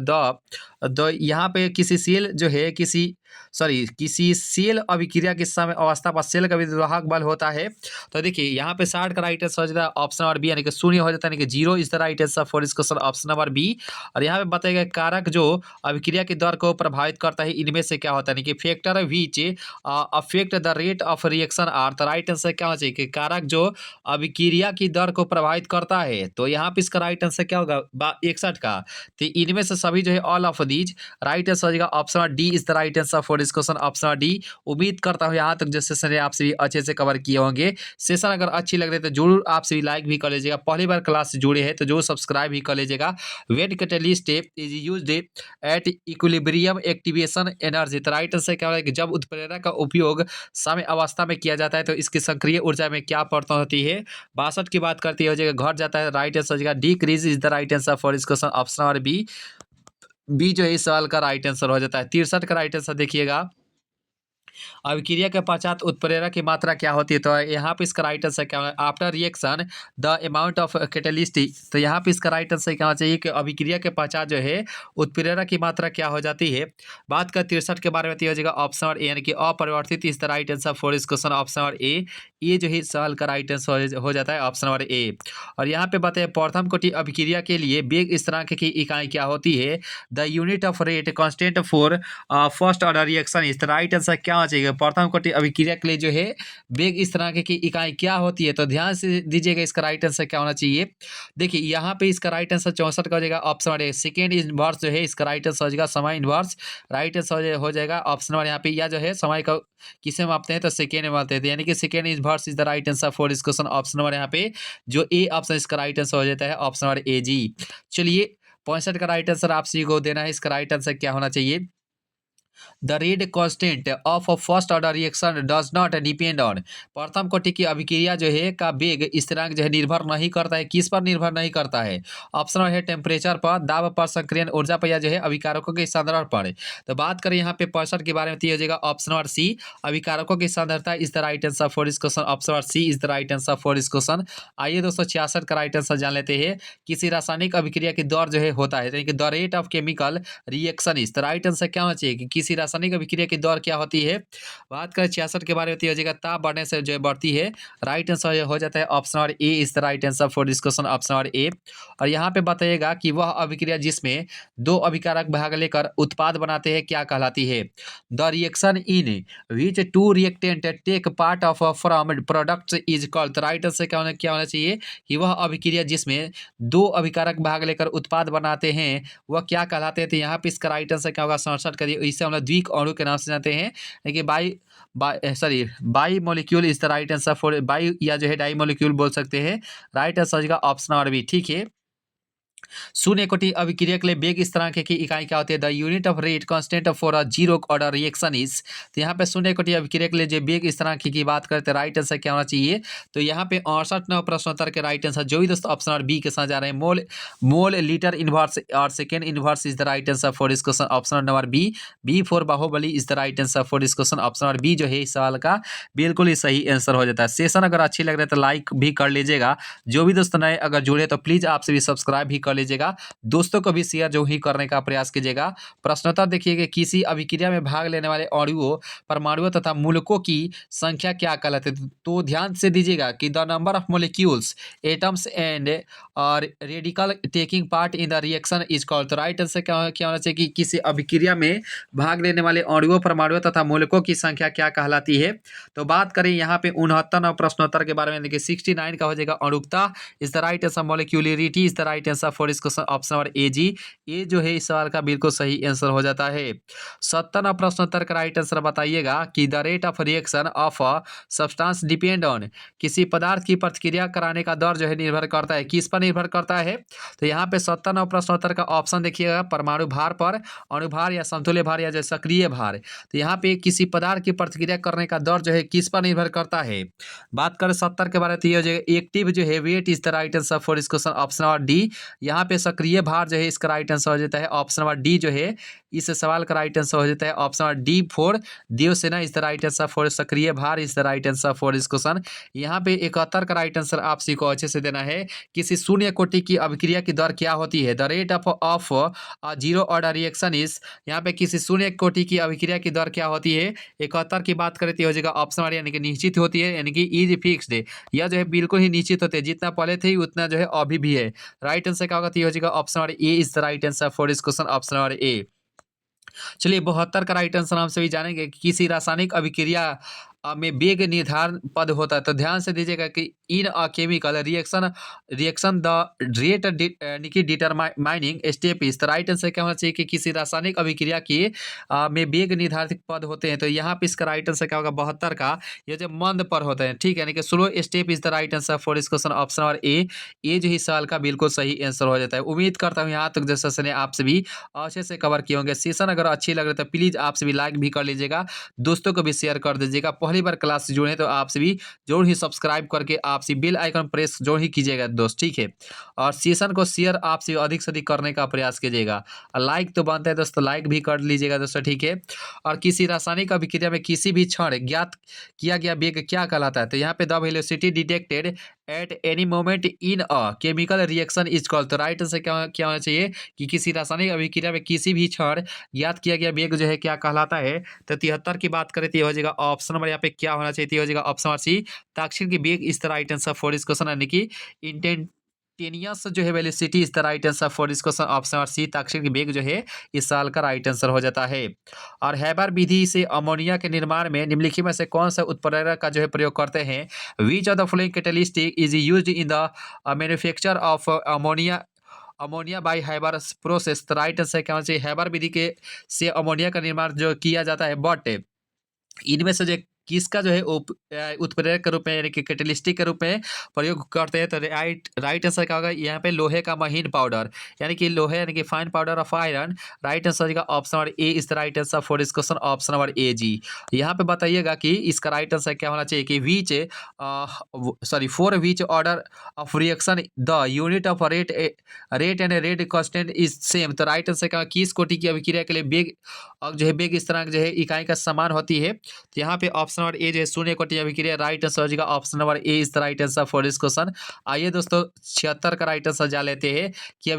द यहाँ पे किसी सेल जो है किसी सेल अभिक्रिया के समय अवस्था पर सेल का विद्युत वाहक बल होता है, तो देखिए यहाँ पे 60 का राइट आंसर हो जाता है ऑप्शन नंबर बी, यानी कि शून्य हो जाता है, यानी कि zero is the right answer for this question, option number B. और यहाँ पे बताएगा कारक जो अभिक्रिया की दर को प्रभावित करता है इनमें से क्या होता है, यानी कि factor which affect the rate of reaction are, तो राइट आंसर क्या होना चाहिए कि कारक जो अभिक्रिया की दर को प्रभावित करता है, तो यहाँ पे इसका राइट आंसर क्या होगा 61 का, तो इनमें से सभी जो है all of these right answer हो जाएगा, option D is the right answer for this question, option D. उम्मीद करता हूँ यहाँ तक जो सेशन है आपसे भी अच्छे से कवर किए होंगे। सेशन अगर अच्छी लग रही है तो जरूर आपसे भी लाइक भी कर लीजिएगा, पहली बार क्लास से जुड़े हैं तो जरूर सब्सक्राइब भी कर लीजिएगा। Wet catalyst is used at equilibrium activation energy, तो राइट आंसर क्या है कि जब उत्प्रेरक का उपयोग समय अवस्था में किया जाता है तो इसकी सक्रिय ऊर्जा में क्या परिवर्तन होती है, 62 की बात करती हो जाएगा घट जाता है, राइट आंसर हो जाएगा decrease is the right answer for this question, option और बी, बी जो है इस सवाल का राइट आंसर हो जाता है। 63 का राइट आंसर देखिएगा, अभिक्रिया के पश्चात उत्प्रेरक की मात्रा क्या होती है, तो यहाँ पे इसका राइट आंसर क्या होगा, after reaction the amount of catalyst, तो यहाँ पे इसका राइट आंसर क्या होना चाहिए कि अभिक्रिया के पश्चात जो है उत्प्रेरक की मात्रा क्या हो जाती है। बात कर 63 के बारे में तो हो जाएगा ऑप्शन और ए, यानी कि अपरिवर्तित is the right answer for इस क्वेश्चन, ऑप्शन और ए, ये जो है सवाल का राइट आंसर हो जाता है ऑप्शन और ए। और यहाँ पे बताइए प्रथम कोटि अभिक्रिया के लिए वेग स्थिरांक की इकाई क्या होती है, the unit of rate constant for first order reaction is, right answer क्या होना चाहिए, प्रथम कोटि अभिक्रिया के लिए जो है वेग इस तरह की इकाई क्या होती है, तो ध्यान से दीजिएगा इसका राइट आंसर क्या होना चाहिए। देखिए यहाँ पे इसका राइट आंसर 64 का हो जाएगा, ऑप्शन और सेकेंड इनवर्स जो है इसका राइट आंसर हो जाएगा समय इनवर्स, राइट आंसर हो जाएगा ऑप्शन और यहाँ पे या जो है समय का किसे मापते हैं, तो सेकेंड में मापते हैं, यानी कि second inverse is the right answer for this question, option number यहाँ पे जो ए ऑप्शन इसका राइट आंसर हो जाता है ऑप्शन नंबर ए जी। चलिए 65 का राइट आंसर आप सभी को देना है, इसका राइट आंसर क्या होना चाहिए, the rate constant of a first order reaction does not depend on. प्रथम कोटि की अभिक्रिया जो है का वेग स्थिरांक जो है निर्भर नहीं करता है, किस पर निर्भर नहीं करता है? ऑप्शन है टेम्परेचर पर, दाब पर, सक्रियण ऊर्जा पर, या जो है अभिकारकों के सांद्रण पर। तो बात करें यहाँ पे पर्सन के बारे में, तो ये हो जाएगा ऑप्शन नंबर सी, अभिकारकों की सांद्रता is the right answer for this question. Option number C is the right answer for this question. आइए दोस्तों 66 का राइट आंसर जान लेते हैं। किसी रासायनिक अभिक्रिया की दर जो है होता है, यानी कि the rate of chemical reaction is, तो राइट आंसर क्या होना चाहिए कि किसी रासायनिक अभिक्रिया की दर क्या होती है? बात करें 66 के बारे में, तो हो जाएगा ताप बढ़ने से जो बढ़ती है। राइट आंसर हो जाता है option number A is the right answer for this question, option number ए। और यहाँ पे बताइएगा कि वह अभिक्रिया जिसमें दो अभिकारक भाग लेकर उत्पाद बनाते हैं क्या कहलाती है? The reaction in which two reactant take part of from product is called. Right answer क्या होना चाहिए कि वह अभिक्रिया जिसमें दो अभिकारक भाग लेकर उत्पाद बनाते हैं वह क्या कहलाते हैं? तो यहाँ पे इसका राइट आंसर क्या होगा? 67 का। इसे हम लोग द्विक अणु के नाम से जानते हैं, देखिए by molecule is the right answer for by, या जो है डाई मॉलिक्यूल बोल सकते हैं। राइट आंसर का ऑप्शन नंबर बी, ठीक है। शून्य कोटि अभिक्रिया के लिए वेग स्थिरांक की इकाई क्या होती है? The unit of rate constant for a zero order reaction is. तो यहाँ पे शून्य कोटि अभिक्रिया के लिए जो वेग स्थिरांक की बात करते हैं, राइट आंसर क्या होना चाहिए? तो यहाँ पे 68 नंबर प्रश्नोत्तर के राइट आंसर जो भी दोस्तों ऑप्शन नंबर बी के साथ जा रहे हैं, मोल लीटर इनवर्स और second inverse is the right answer for this question, option number B for Baahubali is the right answer for this question. Option number B जो है इस सवाल का बिल्कुल ही सही आंसर हो जाता है। सेशन अगर अच्छी लग रही है तो लाइक भी कर लीजिएगा। जो भी दोस्तों नए अगर जुड़े तो प्लीज आपसे भी सब्सक्राइब भी कर लीजिएगा। दोस्तों को भी शेयर जो ही करने का प्रयास कीजिएगा। प्रश्नोत्तर देखिए कि किसी अभिक्रिया में भाग लेने वाले अणुओं, परमाणुओं तथा मूलकों की संख्या क्या कहलाती है? तो ध्यान से दीजिएगा कि the number of molecules, atoms and और radical taking part in the reaction is called. तो राइट आंसर क्या होना चाहिए कि किसी अभिक्रिया में भाग लेने वाले अणुओं, परमाणुओं तथा मूलकों की संख्या क्या कहलाती है? तो बात करें यहाँ पे 69 प्रश्नोत्तर के बारे में, देखिए 69 का हो जाएगा अणुकता is the right answer, molecularity is the right answer for this question, option number A जी। ये जो है इस सवाल का बिल्कुल सही आंसर हो जाता है। 70 प्रश्नोत्तर का राइट आंसर बताइएगा कि the rate of reaction of a substance depend on. किसी पदार्थ की प्रतिक्रिया कराने का दर जो है निर्भर करता है, किस पर निर्भर करता है? तो यहाँ पे 70 प्रश्नोत्तर का ऑप्शन देखिएगा, परमाणु भार पर, अणुभार या समतुल्य भार या जो सक्रिय भार। तो यहाँ पे किसी पदार्थ की प्रतिक्रिया करने का दर जो है किस पर निर्भर करता है? बात करें 70 के बारे में, तो ये हो जाएगा एक्टिव जो है wet is the right answer for this question, option number D. यहाँ पे सक्रिय भार जो है इसका राइट आंसर हो जाता है ऑप्शन नंबर डी, जो है इस सवाल का राइट आंसर हो जाता है ऑप्शन नंबर डी फॉर दियोसेना is the right answer for सक्रिय भार is the right answer for this question. यहाँ पे 71 का राइट आंसर आपसी को अच्छे से देना है। किसी शून्य कोटि की अभिक्रिया की दर क्या होती है? The rate of zero order reaction is. यहाँ पे किसी शून्य कोटि की अभिक्रिया की दर क्या होती है? 71 की बात करें तो हो जाएगा ऑप्शन नंबर, यानी कि निश्चित होती है, यानी कि इज फिक्स्ड है। यह जो है बिल्कुल ही निश्चित होते हैं, जितना पहले थे उतना जो है अभी भी है। राइट आंसर क्या होगा? तो हो जाएगा option number A is the right answer for this question, option number ए। चलिए 72 का राइट आंसर हम सभी जानेंगे कि किसी रासायनिक अभिक्रिया में वेग निर्धारण पद होता है। तो ध्यान से दीजिएगा कि in a chemical reaction the rate determining step is. Right answer क्या होना चाहिए कि किसी रासायनिक अभिक्रिया की में वेग निर्धारित पद होते हैं। तो यहाँ पे इसका राइट आंसर क्या होगा? 72 का, ये जो मंद पर होते हैं, ठीक है, यानी कि slow step is the right answer for इस क्वेश्चन, ऑप्शन नंबर ए। ये जो इस सवाल का बिल्कुल सही आंसर हो जाता है। उम्मीद करता हूँ यहाँ तक जो सेशन है आपसे भी अच्छे से कवर किए होंगे। सेशन अगर अच्छी लग रही है तो प्लीज आपसे भी लाइक भी कर लीजिएगा, दोस्तों को भी शेयर कर दीजिएगा। पहली बार क्लास से जुड़े तो आपसे भी जरूर ही सब्सक्राइब करके आपसे बेल आइकन प्रेस जरूर ही कीजिएगा दोस्त, ठीक है। और सेशन को शेयर आपसे अधिक से अधिक करने का प्रयास कीजिएगा। लाइक तो बनता है दोस्तों, लाइक भी कर लीजिएगा दोस्तों, ठीक है। और किसी रासायनिक अभिक्रिया में किसी भी क्षण ज्ञात किया गया वेग क्या कहलाता है? तो यहाँ पे the velocity detected at any moment in a chemical reaction is called. तो राइट आंसर क्या होना चाहिए कि किसी रासायनिक अभिक्रिया में किसी भी क्षण ज्ञात किया गया वेग जो है क्या कहलाता है? तो 73 की बात करें तो ये हो जाएगा ऑप्शन नंबर, यहाँ पे क्या होना चाहिए? तो ये हो जाएगा ऑप्शन नंबर सी, ताक्षणिक की वेग is the right answer for this question, यानी कि इंटेंटेनियस जो है velocity is the right answer for this question, option number C, ताक्षणिक वेग जो है इस साल का राइट आंसर हो जाता है। और हैबर विधि से अमोनिया के निर्माण में निम्नलिखित में से कौन सा उत्प्रेरक का जो है प्रयोग करते हैं? Which of the following catalytic is used in the manufacture of ammonia by Haber process. Right answer क्या होना चाहिए? हैबर विधि के से अमोनिया का निर्माण जो किया जाता है, बट इनमें से जो किसका जो है उत्प्रेरक के रूप में यानी कि कैटेलिस्टिक के रूप में प्रयोग करते हैं? तो राइट आंसर क्या होगा यहाँ पे? लोहे का महीन पाउडर, यानी कि लोहे यानी कि fine powder of iron. Right answer का option number A is the right answer for this question, option number A जी। यहाँ पे बताइएगा कि इसका राइट आंसर क्या होना चाहिए कि which for which order of reaction the unit of rate and rate constant is same. तो राइट आंसर का किस कोटि की अभिक्रिया के लिए बेग जो है बेग स्थिरांक जो है इकाई का समान होती है? तो यहाँ पे ऑप्शन नंबर ए जो है शून्य कोटि अभिक्रिया राइट आंसर हो जाएगा, option number A is the right answer for this question. आइए दोस्तों 76 का राइट आंसर जा लेते हैं कि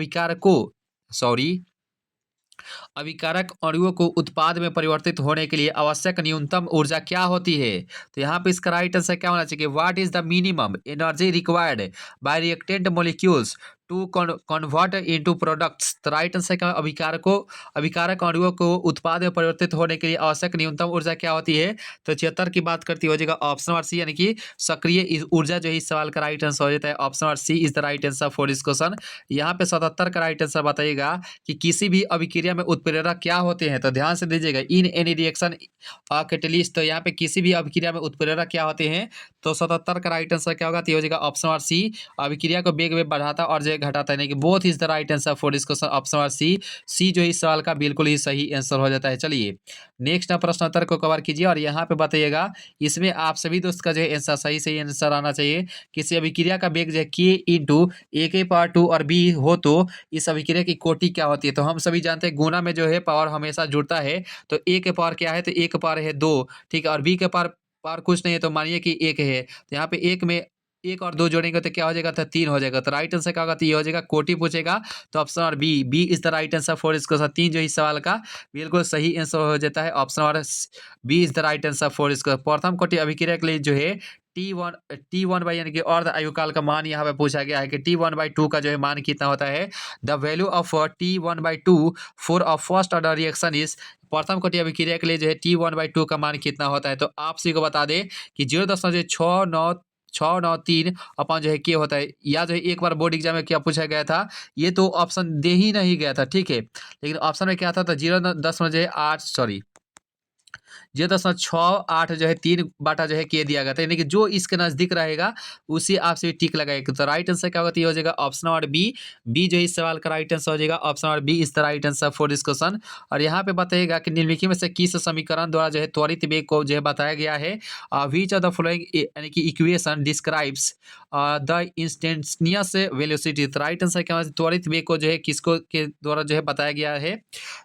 अभिकारक अणुओं को उत्पाद में परिवर्तित होने के लिए आवश्यक न्यूनतम ऊर्जा क्या होती है? तो यहाँ पे इसका राइट आंसर क्या होना चाहिए? What is the minimum energy required by reactant molecules to convert into products? तो राइट आंसर क्या? अभिकारक अणुओं को उत्पाद में परिवर्तित होने के लिए आवश्यक न्यूनतम ऊर्जा क्या होती है? तो 76 की बात करती हो जाएगा ऑप्शन नंबर सी, यानी कि सक्रिय ऊर्जा जो है इस सवाल का राइट आंसर हो जाता है, option number C is the right answer for this question. यहाँ पे 77 का राइट आंसर बताइएगा कि किसी भी अभिक्रिया में उत्प्रेरक क्या होते हैं? तो ध्यान से दीजिएगा, इन एनी रिएक्शन कैटलिस्ट। तो यहाँ पे किसी भी अभिक्रिया में उत्प्रेरक क्या होते हैं? तो 77 का राइट आंसर क्या होगा? तो हो जाएगा ऑप्शन नंबर सी, अभिक्रिया को वेग में बढ़ाता और जो घटाता है, कि both is the right answer for this question, option number C जो इस सवाल का बिल्कुल ही सही आंसर हो जाता है। चलिए नेक्स्ट प्रश्न उत्तर को कवर कीजिए और यहाँ पे बताइएगा, इसमें आप सभी दोस्त का जो है आंसर सही आंसर आना चाहिए। किसी अभिक्रिया का वेग जो है के इंटू ए के पावर 2 और बी हो तो इस अभिक्रिया की कोटि क्या होती है? तो हम सभी जानते हैं गुना में जो है पावर हमेशा जुड़ता है। तो ए के पावर क्या है? तो ए के पावर है 2, ठीक है, और बी के पावर कुछ नहीं है, तो मानिए कि 1 है। तो यहाँ पे 1 में 1 और 2 जोड़ेंगे तो क्या हो जाएगा? तो 3 हो जाएगा। तो राइट आंसर क्या होगा? तो ये हो जाएगा, कोटि पूछेगा तो option number B is the right answer for इसको 3 जो इस सवाल का बिल्कुल सही आंसर हो जाता है, option number B is the right answer for इसको। प्रथम कोटि अभिक्रिया के लिए जो है T1 बाई यानी कि अर्ध आयुकाल का मान यहाँ पे पूछा गया है कि T1/2 का जो है मान कितना होता है? The value of T1/2 for a first order reaction is. प्रथम कोटि अभिक्रिया के लिए जो है T1/2 का मान कितना होता है? तो आप सभी को बता दें कि 0.6963 अपन जो है के होता है, या जो है एक बार बोर्ड एग्जाम में क्या पूछा गया था, ये तो ऑप्शन दे ही नहीं गया था, ठीक है, लेकिन ऑप्शन में क्या था? तो 0.68 जो है 3 बाटा जो है के दिया गया था, यानी कि जो इसके नजदीक रहेगा उसी आपसे टिक लगाएगा। तो राइट आंसर क्या होगा? ये हो जाएगा ऑप्शन नंबर बी जो इस सवाल का राइट आंसर हो जाएगा, option number B is the right answer for this question. और यहाँ पे बताइएगा कि निम्नलिखित में से किस समीकरण द्वारा जो है त्वरित वेग को जो है बताया गया है? व्हिच ऑफ द फॉलोइंग यानी कि equation describes the instantaneous velocity. तो राइट आंसर क्या होगा? त्वरित वेग को जो है किसको के द्वारा जो है बताया गया है?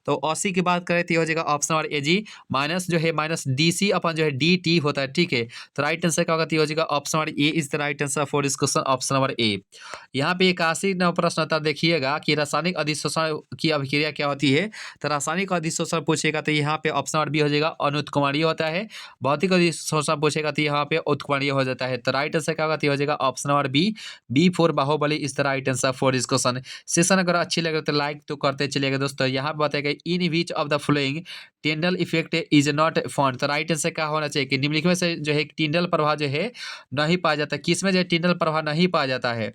तो 80 की बात करें तो ये हो जाएगा ऑप्शन नंबर ए जी, माइनस जो है माइनस DC अपन जो है DT होता है, ठीक है। तो राइट आंसर क्या होगा? तो ये हो जाएगा option number A is the right answer for this question, option number ए। यहाँ पे 81 नंबर प्रश्न उत्तर देखिएगा कि रासायनिक अधिशोषण की अभिक्रिया क्या होती है? तो रासायनिक अधिशोषण पूछेगा तो यहाँ पे ऑप्शन नंबर बी हो जाएगा, अनुत्क्रमणीय होता है। भौतिक अधिशोषण पूछेगा तो यहाँ पे उत्क्रमणीय हो जाता है। तो राइट आंसर क्या होगा? तो ये हो जाएगा option number B for Baahubali is the right answer for this question. Session अगर अच्छी लगे तो लाइक तो करते चलिएगा दोस्तों। यहाँ पे बताएगा in which of the following Tyndall effect is not found. तो राइट आंसर क्या होना चाहिए कि निम्नलिखित में से जो है टिंडल प्रभाव जो है नहीं पाया जाता। किस में जो है टिंडल प्रभाव नहीं पाया जाता है?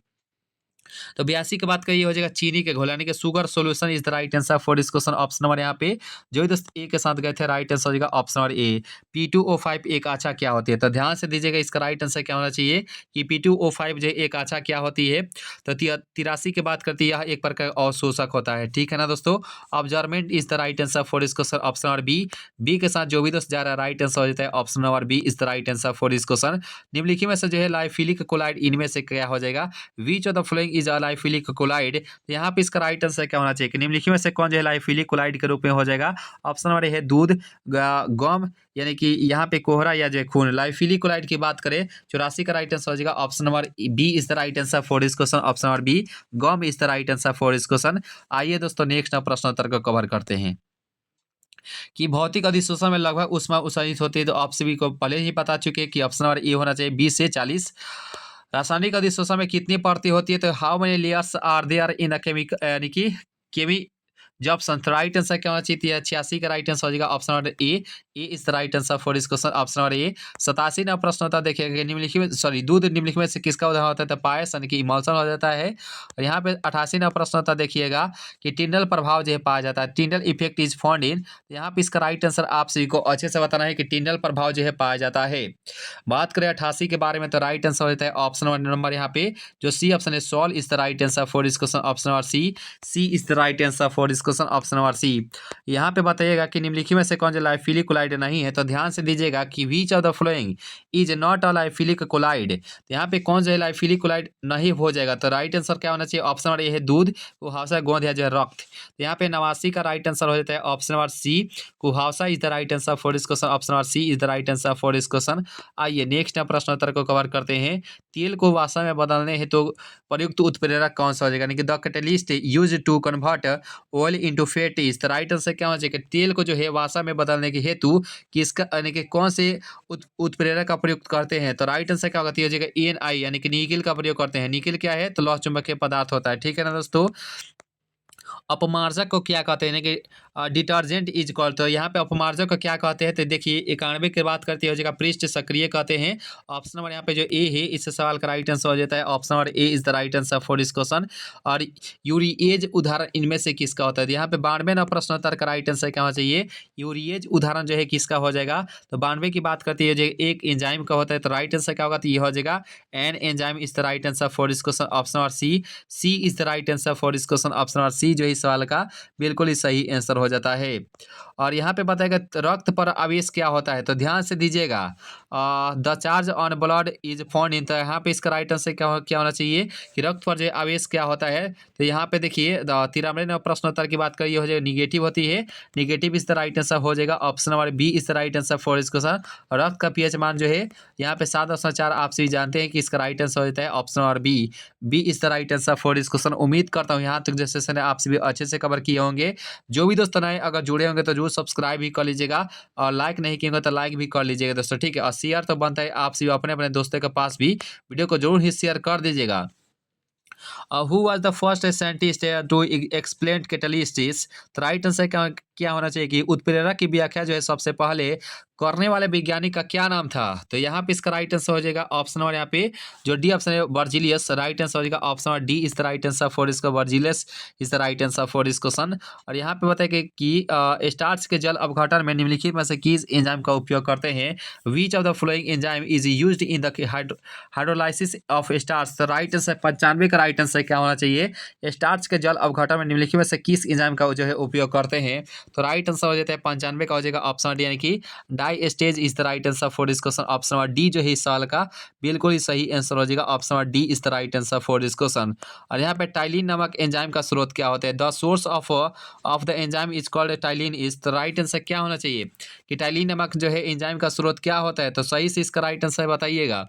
तो 82 की बात करिए हो जाएगा चीनी के घोल यानी कि sugar solution is the right answer for this question, option number यहाँ पे जो दोस्त ए के साथ गए थे राइट आंसर हो जाएगा ऑप्शन नंबर ए। P2O5 एक आछा क्या होती है? तो ध्यान से दीजिएगा, इसका राइट आंसर क्या होना चाहिए कि P2O5 जो एक आछा क्या होती है? तो 83 की बात करती है, यह एक प्रकार का अवशोषक होता है, ठीक है ना दोस्तों। Observant is the right answer for this question, option number B के साथ जो भी दोस्त जा रहा है राइट आंसर हो जाता है, option number B is the right answer for this question. निम्नलिखित में से जो है लाइफिलिक कोलाइड इनमें से क्या हो जाएगा? Which of the following is a lyophilic colloid. तो यहाँ पे इसका राइट आंसर क्या होना चाहिए कि निम्नलिखित में से कौन जो है लाइफिलिक कोलाइड के रूप में हो जाएगा? ऑप्शन नंबर ए है दूध, गम, यानी कि यहाँ पे कोहरा या जो है खून। लाइफिलिक कोलाइड की बात करें 84 का राइट आंसर हो जाएगा option number B is the right answer for this question, option number B gum is the right answer for this question. आइए दोस्तों नेक्स्ट प्रश्न उत्तर को कवर करते हैं कि भौतिक अधिशोषण में लगभग ऊष्मा उत्सर्जित होती है। तो आप सभी को पहले ही बता चुके कि ऑप्शन नंबर ए होना चाहिए 20 से 40। रासायनिक अधिशोषण में कितनी परतें होती है? तो how many layers are there in a chemical यानी कि केमी जॉब्सन। तो राइट आंसर क्या होना चाहिए? 86 का राइट आंसर हो जाएगा option number A. A is the right answer for this question, option number A. 87 number प्रश्न होता है, देखिएगा निम्नलिखित में दूध निम्नलिखित में से किसका उदाहरण होता है? तो पायस यानी कि इमल्सन हो जाता है। और यहाँ पे 88 नंबर प्रश्न होता है, देखिएगा कि टिंडल प्रभाव जो है पाया जाता है, टिंडल इफेक्ट इज फाउंड इन। यहाँ पे इसका राइट आंसर आप सभी को अच्छे से बताना है कि टिंडल प्रभाव जो है पाया जाता है। बात करें 88 के बारे में, तो राइट आंसर होता है ऑप्शन नंबर यहाँ पे जो सी ऑप्शन है, solve is the right answer for this question, option number C. C is the right answer for this question, option number C. यहाँ पे बताइएगा कि निम्नलिखित में से कौन सा लाइफिलिक कोलाइड नहीं है? तो ध्यान से दीजिएगा कि which of the following is not a lyophilic colloid. तो यहाँ पे कौन सा है लाइफिलिक कोलाइड नहीं हो जाएगा? तो राइट आंसर क्या होना चाहिए? ऑप्शन नंबर ए है दूध, कुहासा, गोंद या जो है रक्त। तो यहाँ पे 89 का राइट आंसर हो जाता है ऑप्शन नंबर सी, कुहासा is the right answer for this question, option number C is the right answer for this question. आइए नेक्स्ट प्रश्न उत्तर को कवर करते हैं। तेल को वासा में बदलने हेतु तो प्रयुक्त उत्प्रेरक कौन सा हो जाएगा? यानी कि the catalyst use to convert oil into fat is. तो राइट आंसर क्या हो जाएगा? तेल को जो है वासा में बदलने के हेतु किसका यानी कि कौन से उत्प्रेरक का प्रयोग करते हैं? तो राइट आंसर क्या होगा? हो जाएगा एन यानी कि निकिल का प्रयोग करते हैं। निकिल क्या है? तो लौह चुंबकीय पदार्थ होता है। ठीक है ना दोस्तों। अपमार्जक को क्या कहते हैं? कि डिटर्जेंट इज कॉल्ड। तो यहाँ पे अपमार्जक को क्या कहते हैं? तो देखिए 91 की बात करते हो जाएगा पृष्ठ सक्रिय कहते हैं। ऑप्शन नंबर यहाँ पे जो ए है इस सवाल का राइट आंसर हो जाता है option number A is the right answer for this question. और यूरिएज उदाहरण इनमें से किसका होता है? यहाँ पे 92 नंबर प्रश्न उत्तर का राइट आंसर क्या होना चाहिए? यूरिएज उदाहरण जो है किसका हो जाएगा? तो 92 की बात करती है जो एक एंजाइम का होता है। तो राइट आंसर क्या होगा? तो ये हो जाएगा an enzyme is the right answer for this question, option number C. C is the right answer for this question, option number C जो इस सवाल का बिल्कुल ही सही आंसर हो जाता है। और यहाँ पे बताएगा रक्त पर आवेश क्या होता है? तो ध्यान से दीजिएगा the charge on blood is found in. तो यहाँ पे इसका राइट आंसर क्या होना चाहिए कि रक्त पर जो आवेश क्या होता है? तो यहाँ पे देखिए 93 नंबर प्रश्न उत्तर की बात करिए हो जाएगा निगेटिव होती है। Negative is the right answer हो जाएगा option number B is the right answer for इस क्वेश्चन। रक्त का पीएच मान जो है यहाँ पे 7.4 आप सभी जानते हैं कि इसका राइट आंसर हो जाता है option number B. B is the right answer for इस क्वेश्चन। उम्मीद करता हूँ यहाँ तक जो सेशन है आप सभी अच्छे से कवर किए होंगे। जो भी दोस्त नए अगर जुड़े होंगे तो जरूर सब्सक्राइब भी कर लीजिएगा और लाइक नहीं किए होंगे तो लाइक भी कर लीजिएगा दोस्तों। ठीक है। और शेयर तो बनता है आप सभी अपने अपने दोस्तों के पास भी वीडियो को जरूर ही शेयर कर दीजिएगा। Who was the first scientist to explain catalysis? तो राइट आंसर क्या होना चाहिए कि उत्प्रेरक की व्याख्या जो है सबसे पहले करने वाले वैज्ञानिक का क्या नाम था? तो यहाँ पे इसका राइट आंसर हो जाएगा ऑप्शन नंबर यहाँ पे जो डी ऑप्शन है वर्जिलियस। राइट आंसर हो जाएगा option number D is the right answer for इसका Berzelius is the right answer for this question. और यहाँ पे बताया कि स्टार्च के जल अपघटन में निम्नलिखित में से किस एंजाइम का उपयोग करते हैं? Which of the following enzyme is used in the hydrolysis of starch? तो राइट आंसर 95 का राइट आंसर क्या होना चाहिए? स्टार्च के जल अपघटन में निम्नलिखित में से किस एंजाइम का जो है उपयोग करते हैं? तो राइट आंसर हो जाता है 95 का हो जाएगा ऑप्शन डी यानी कि dye stage is the right answer for this question. Option number D जो है इस सवाल का बिल्कुल ही सही आंसर हो जाएगा option number D is the right answer for this question. और यहाँ पे टाइलिन नामक एंजाइम का स्रोत क्या होता है? The source of the enzyme is called ptyalin is. तो राइट आंसर क्या होना चाहिए कि टाइलिन नामक जो है एंजाइम का स्रोत क्या होता है? तो सही से इसका राइट आंसर बताइएगा।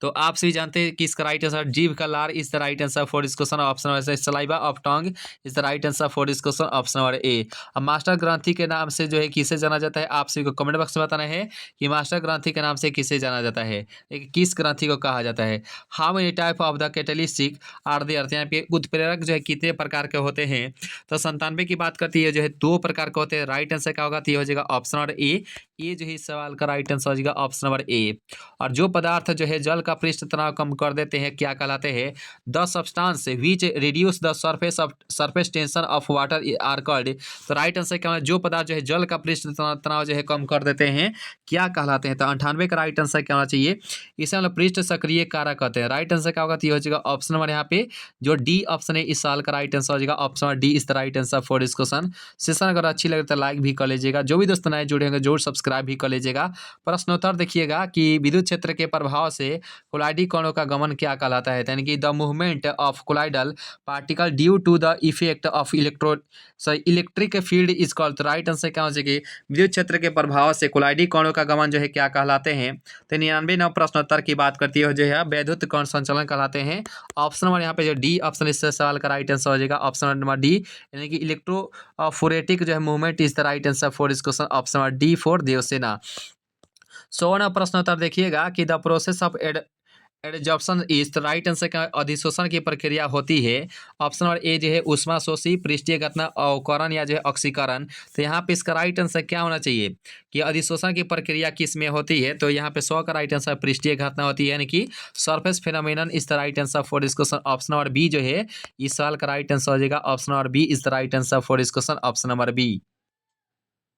तो आप सभी जानते हैं कि इसका राइट आंसर जीभ का लार is the right answer for this question, option number saliva of tongue is the right answer for this question, option number ए। अब मास्टर ग्रंथि के नाम से जो है किसे जाना जाता है? आप सभी को कमेंट बॉक्स में बताना है कि मास्टर ग्रंथि के नाम से किसे जाना जाता है, किस ग्रंथि को कहा जाता है। How many type of the catalytic are there? यहाँ पे उत्प्रेरक जो है कितने प्रकार के होते हैं? तो 97 की बात करती है जो है 2 प्रकार के होते हैं। राइट आंसर क्या होगा? तो ये हो जाएगा ऑप्शन नंबर ए। ये जो है इस सवाल का राइट आंसर हो जाएगा ऑप्शन नंबर ए। और जो पदार्थ जो है जल का पृष्ठ तनाव कम कर देते हैं क्या कहलाते हैं? The substance which reduce the surface tension of water are called. तो राइट आंसर क्या है? जो पदार्थ जो है जल का पृष्ठ तनाव जो है कम कर देते हैं क्या कहलाते हैं? तो 98 का राइट आंसर क्या होना चाहिए? इसे मतलब पृष्ठ सक्रिय कारक कहते हैं। राइट आंसर क्या होगा? तो ये हो जाएगा ऑप्शन नंबर यहाँ पे जो डी ऑप्शन है इस साल का राइट आंसर हो जाएगा option number D is the right answer for this question. Session अगर अच्छी लगे तो लाइक भी कर लीजिएगा। जो भी दोस्त नए जुड़े होंगे जरूर सब्सक्राइब भी कर लीजिएगा। प्रश्नोत्तर देखिएगा कि विद्युत क्षेत्र के प्रभाव से कोलाइडी कणों का गमन क्या कहलाता है? यानी कि the movement of colloidal particle due to the effect of electric field is called. तो राइट आंसर क्या हो जाएगी? विद्युत क्षेत्र के प्रभाव से कोलाइडी कणों का गमन जो है क्या कहलाते हैं? तो 99 नंबर प्रश्नोत्तर की बात करती है जो है वैद्युत कण संचलन कहलाते हैं। ऑप्शन नंबर यहाँ पे जो डी ऑप्शन इस सवाल का राइट आंसर हो जाएगा ऑप्शन नंबर डी यानी कि इलेक्ट्रोफोरेटिक जो है movement is the right answer for इस question, option number D for देवसेना। 100 प्रश्नोत्तर देखिएगा कि the process of adsorption is the right answer का अधिशोषण की प्रक्रिया होती है। ऑप्शन नंबर ए जो है ऊष्माशोषी पृष्ठीय घटना अवकरण या जो है ऑक्सीकरण। तो यहाँ पे इसका राइट आंसर क्या होना चाहिए कि अधिशोषण की प्रक्रिया किस में होती है। तो यहाँ पे 100 का राइट आंसर पृष्ठीय घटना होती है, यानी कि surface phenomenon is the right answer for this question. Option number B जो है इस सवाल का राइट आंसर हो जाएगा। Option number B is the right answer for this question, option number B.